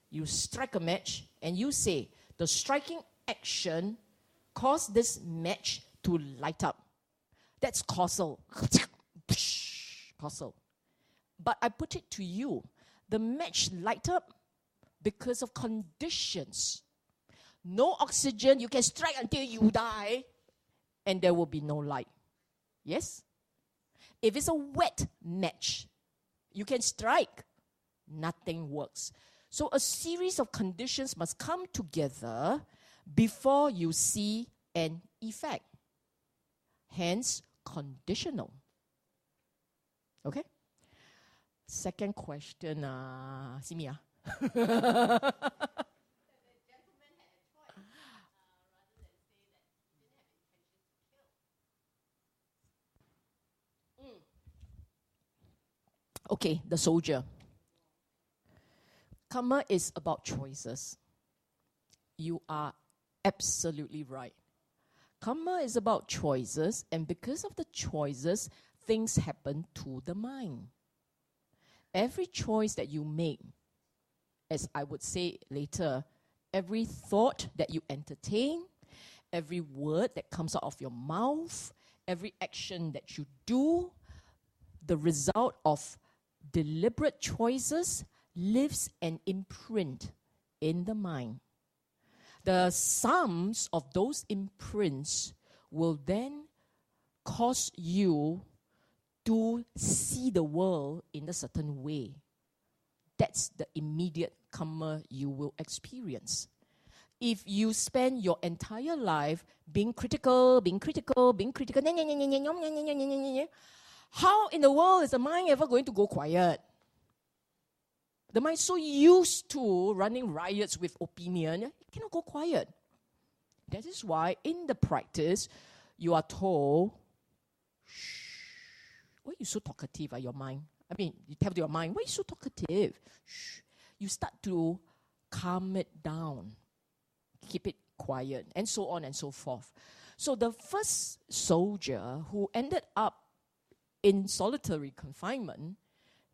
you strike a match, and you say, the striking action caused this match to light up. That's causal. Causal. But I put it to you, the match light up because of conditions. No oxygen, you can strike until you die, and there will be no light. Yes? If it's a wet match, you can strike, nothing works. So a series of conditions must come together before you see an effect. Hence, conditional. Okay? Second question, see me. Okay, the soldier. Karma is about choices. You are absolutely right. Karma is about choices, and because of the choices, things happen to the mind. Every choice that you make, as I would say later, every thought that you entertain, every word that comes out of your mouth, every action that you do, the result of deliberate choices leaves an imprint in the mind. The sums of those imprints will then cause you to see the world in a certain way. That's the immediate karma you will experience. If you spend your entire life being critical, how in the world is the mind ever going to go quiet? The mind is so used to running riots with opinion, it cannot go quiet. That is why in the practice, you are told, shh, why are you so talkative, your mind? I mean, you tell your mind, why are you so talkative? Shh. You start to calm it down, keep it quiet, and so on and so forth. So the first soldier who ended up in solitary confinement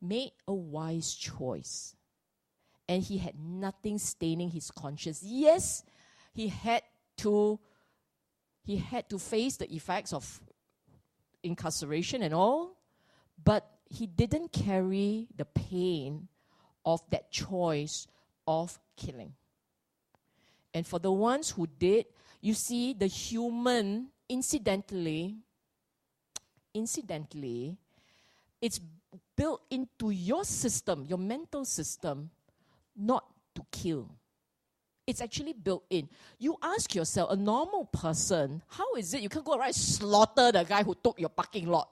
made a wise choice. And he had nothing staining his conscience. Yes, he had to face the effects of incarceration and all, but he didn't carry the pain of that choice of killing. And for the ones who did, you see, the human, incidentally, it's built into your system, your mental system, not to kill. It's actually built in. You ask yourself, a normal person, how is it you can go around and slaughter the guy who took your parking lot?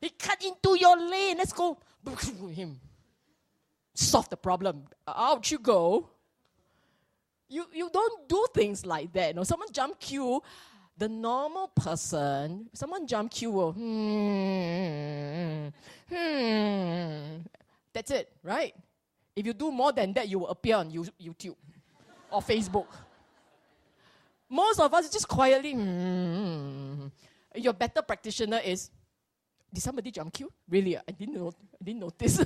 He cut into your lane. Let's go. Him. Solve the problem. Out you go. You don't do things like that. No, someone jump queue. The normal person, someone jump queue will, That's it, right? If you do more than that, you will appear on YouTube or Facebook. Most of us just quietly, Your better practitioner is, did somebody jump queue? Really? I didn't notice.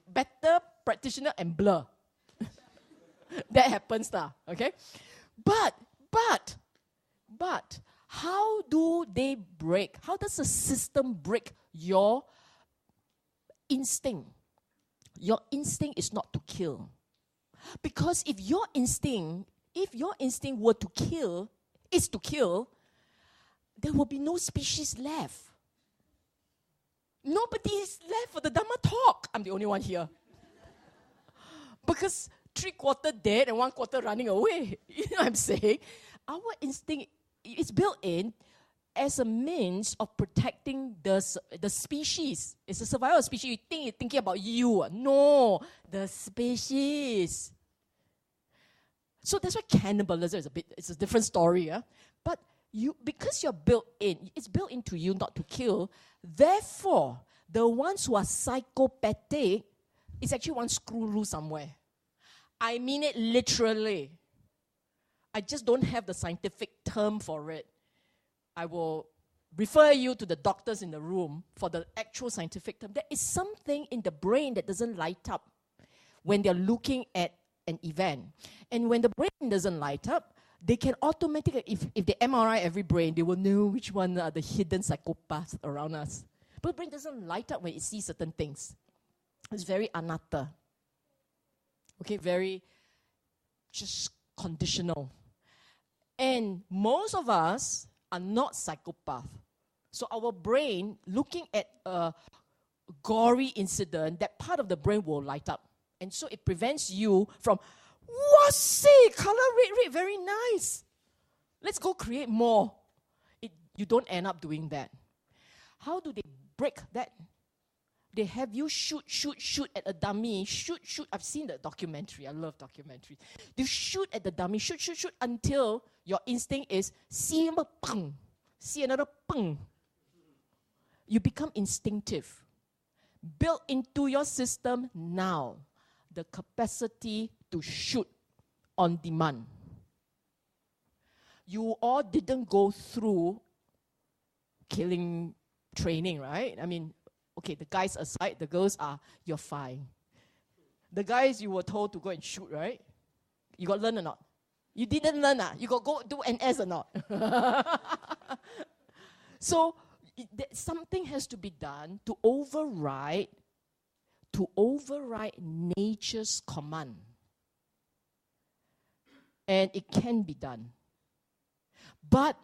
Better practitioner and blur. That happens, okay? But, how do they break? How does the system break your instinct? Your instinct is not to kill. Because if your instinct were to kill, there will be no species left. Nobody is left for the Dhamma talk. I'm the only one here. Because 3/4 dead and 1/4 running away. You know what I'm saying? Our instinct is built in as a means of protecting the species. It's a survival of species. You think it's thinking about you. No, the species. So that's why cannibalism is it's a different story. But because you're built in, it's built into you not to kill. Therefore, the ones who are psychopathic, it's actually one screw loose somewhere. I mean it literally. I just don't have the scientific term for it. I will refer you to the doctors in the room for the actual scientific term. There is something in the brain that doesn't light up when they're looking at an event. And when the brain doesn't light up, they can automatically, if they MRI every brain, they will know which one are the hidden psychopaths around us. But the brain doesn't light up when it sees certain things. It's very anatta. Okay, very just conditional. And most of us are not psychopaths. So our brain, looking at a gory incident, that part of the brain will light up. And so it prevents you from, wahseh, color red, very nice. Let's go create more. You don't end up doing that. How do they break that? They have you shoot at a dummy. Shoot. I've seen the documentary. I love documentaries. You shoot at the dummy. Shoot until your instinct is see another pung. See another pung. You become instinctive. Built into your system now the capacity to shoot on demand. You all didn't go through killing training, right? I mean, okay, the guys aside, the girls are, you're fine. The guys, you were told to go and shoot, right? You got learn or not? You didn't learn, you got go do NS or not? So, something has to be done to override nature's command. And it can be done. But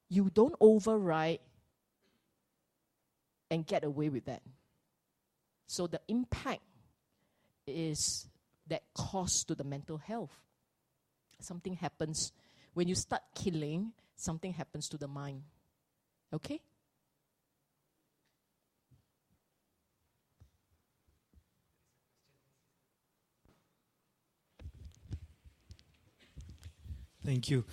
you don't override and get away with that. So the impact is that cost to the mental health. Something happens. When you start killing, something happens to the mind. Okay? Thank you.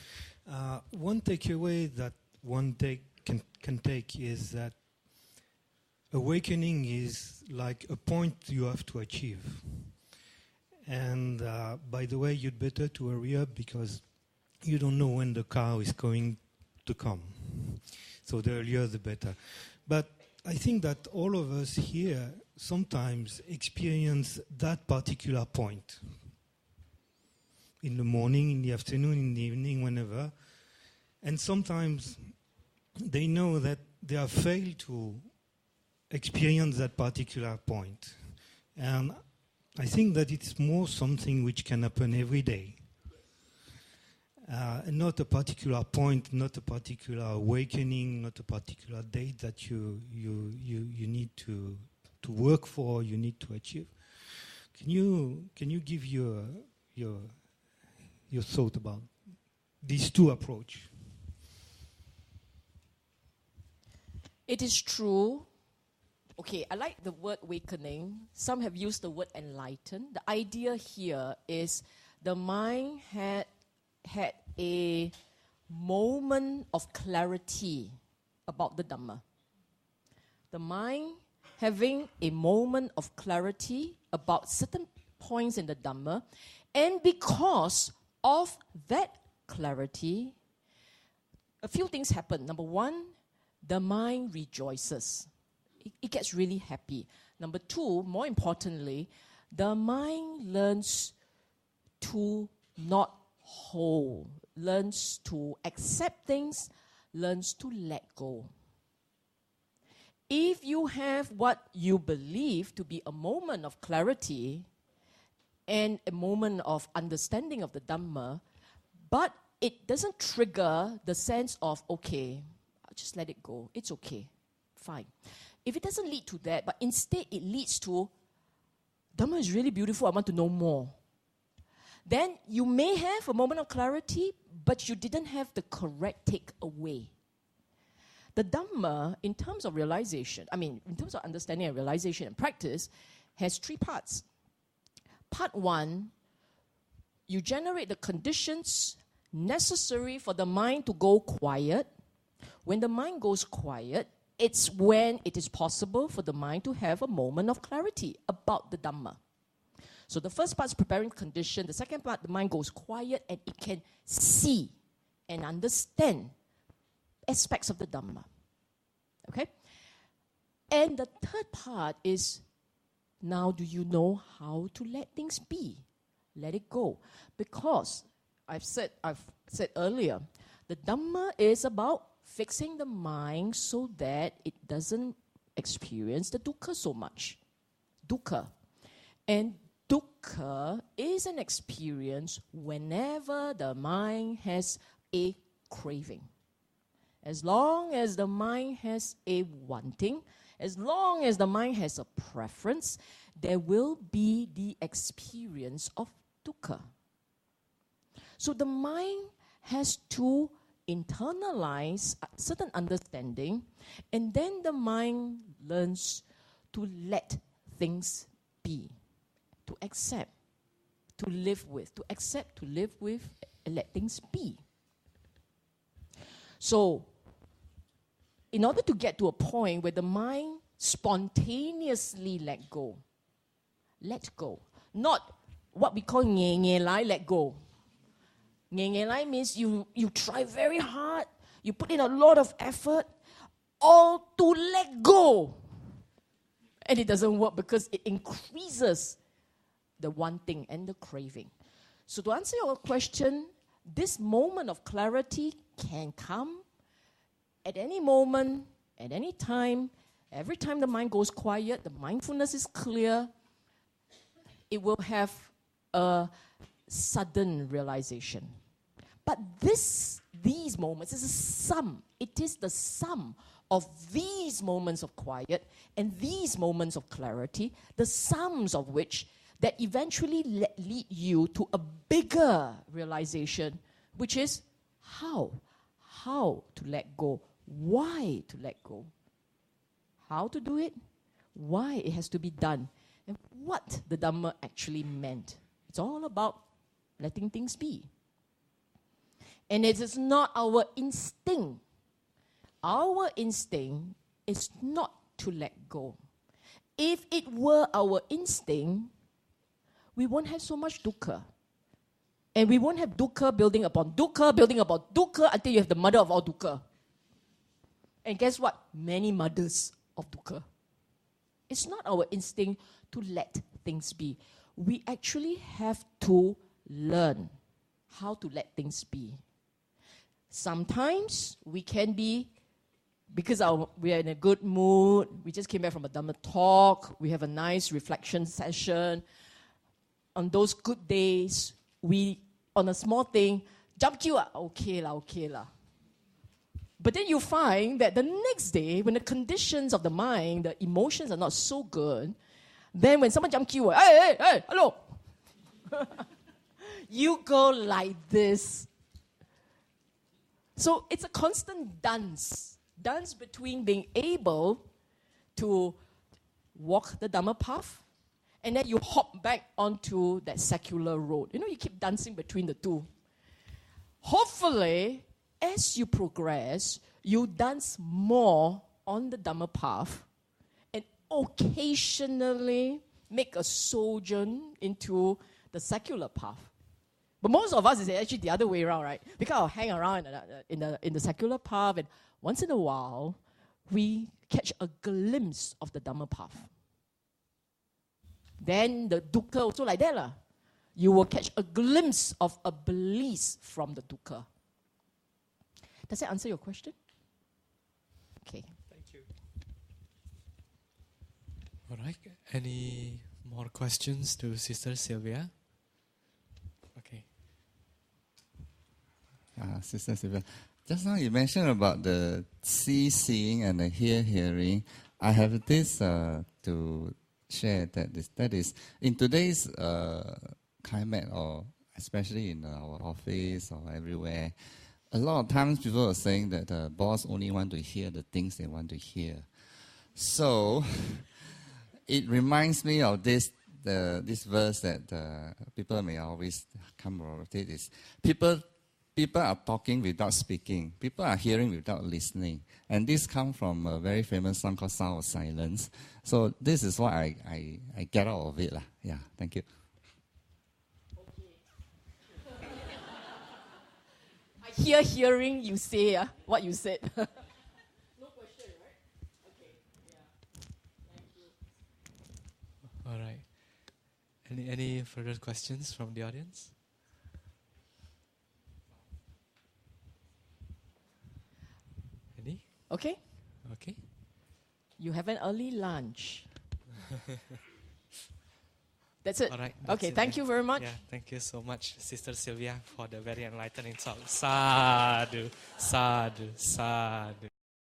One takeaway that one can take is that awakening is like a point you have to achieve. And by the way, you'd better to hurry up because you don't know when the car is going to come. So the earlier the better. But I think that all of us here sometimes experience that particular point. In the morning, in the afternoon, in the evening, whenever. And sometimes they know that they have failed to experience that particular point. And I think that it's more something which can happen every day. Not a particular point, not a particular awakening, not a particular date that you need to work for, you need to achieve. Can you give your thought about these two approaches? It is true. Okay, I like the word awakening. Some have used the word enlighten. The idea here is the mind had a moment of clarity about the Dhamma. The mind having a moment of clarity about certain points in the Dhamma, and because of that clarity, a few things happen. Number one, the mind rejoices. It gets really happy. Number two, more importantly, the mind learns to not hold, learns to accept things, learns to let go. If you have what you believe to be a moment of clarity and a moment of understanding of the Dhamma, but it doesn't trigger the sense of, okay, I'll just let it go. It's okay. Fine. If it doesn't lead to that, but instead it leads to, Dhamma is really beautiful, I want to know more. Then you may have a moment of clarity, but you didn't have the correct takeaway. The Dhamma, in terms of realization, in terms of understanding and realization and practice, has three parts. Part one, you generate the conditions necessary for the mind to go quiet When the mind goes quiet, it's when it is possible for the mind to have a moment of clarity about the Dhamma. So the first part is preparing condition. The second part, the mind goes quiet and it can see and understand aspects of the Dhamma. Okay? And the third part is, now do you know how to let things be? Let it go. Because I've said earlier, the Dhamma is about fixing the mind so that it doesn't experience the dukkha so much. Dukkha. And dukkha is an experience whenever the mind has a craving. As long as the mind has a wanting, as long as the mind has a preference, there will be the experience of dukkha. So the mind has to internalize a certain understanding, and then the mind learns to let things be, to accept, to live with, and let things be. So, in order to get to a point where the mind spontaneously let go, not what we call nge lai, let go. Nge lai means you try very hard, you put in a lot of effort, all to let go. And it doesn't work because it increases the wanting and the craving. So to answer your question, this moment of clarity can come at any moment, at any time. Every time the mind goes quiet, the mindfulness is clear, it will have a sudden realization. But these moments is a sum. It is the sum of these moments of quiet and these moments of clarity, the sums of which that eventually lead you to a bigger realization, which is how to let go, why to let go, how to do it, why it has to be done, and what the Dhamma actually meant. It's all about letting things be. And it is not our instinct. Our instinct is not to let go. If it were our instinct, we won't have so much dukkha. And we won't have dukkha building upon dukkha until you have the mother of all dukkha. And guess what? Many mothers of dukkha. It's not our instinct to let things be. We actually have to learn how to let things be. Sometimes we can be, because we are in a good mood, we just came back from a Dhamma talk, we have a nice reflection session. On those good days, we, on a small thing, jump queue, okay lah. But then you find that the next day, when the conditions of the mind, the emotions are not so good, then when someone jump queue, hey, hello. You go like this. So it's a constant dance between being able to walk the Dhamma path and then you hop back onto that secular road. You know, you keep dancing between the two. Hopefully, as you progress, you dance more on the Dhamma path and occasionally make a sojourn into the secular path. But most of us is actually the other way around, right? Because I'll hang around in the secular path, and once in a while, we catch a glimpse of the Dhamma path. Then the dukkha also like that lah. You will catch a glimpse of a bliss from the dukkha. Does that answer your question? Okay. Thank you. All right. Any more questions to Sister Sylvia? Okay. Sister Sylvia, just now you mentioned about the seeing and the hearing. I have this to share that is in today's climate, or especially in our office or everywhere, a lot of times people are saying that the boss only want to hear the things they want to hear. So it reminds me of this verse that people may always come around with. It is people people are talking without speaking. People are hearing without listening. And this comes from a very famous song called Sound of Silence. So this is what I get out of it. Yeah, thank you. I hearing you say what you said. No question, right? Okay, yeah. Thank you. All right. Any further questions from the audience? Any? Okay, Okay. you have an early lunch. That's it. All right. That's Okay, it thank then. you very much. Yeah, thank you so much, Sister Sylvia, for the very enlightening talk. Sadhu, sadhu, sadhu.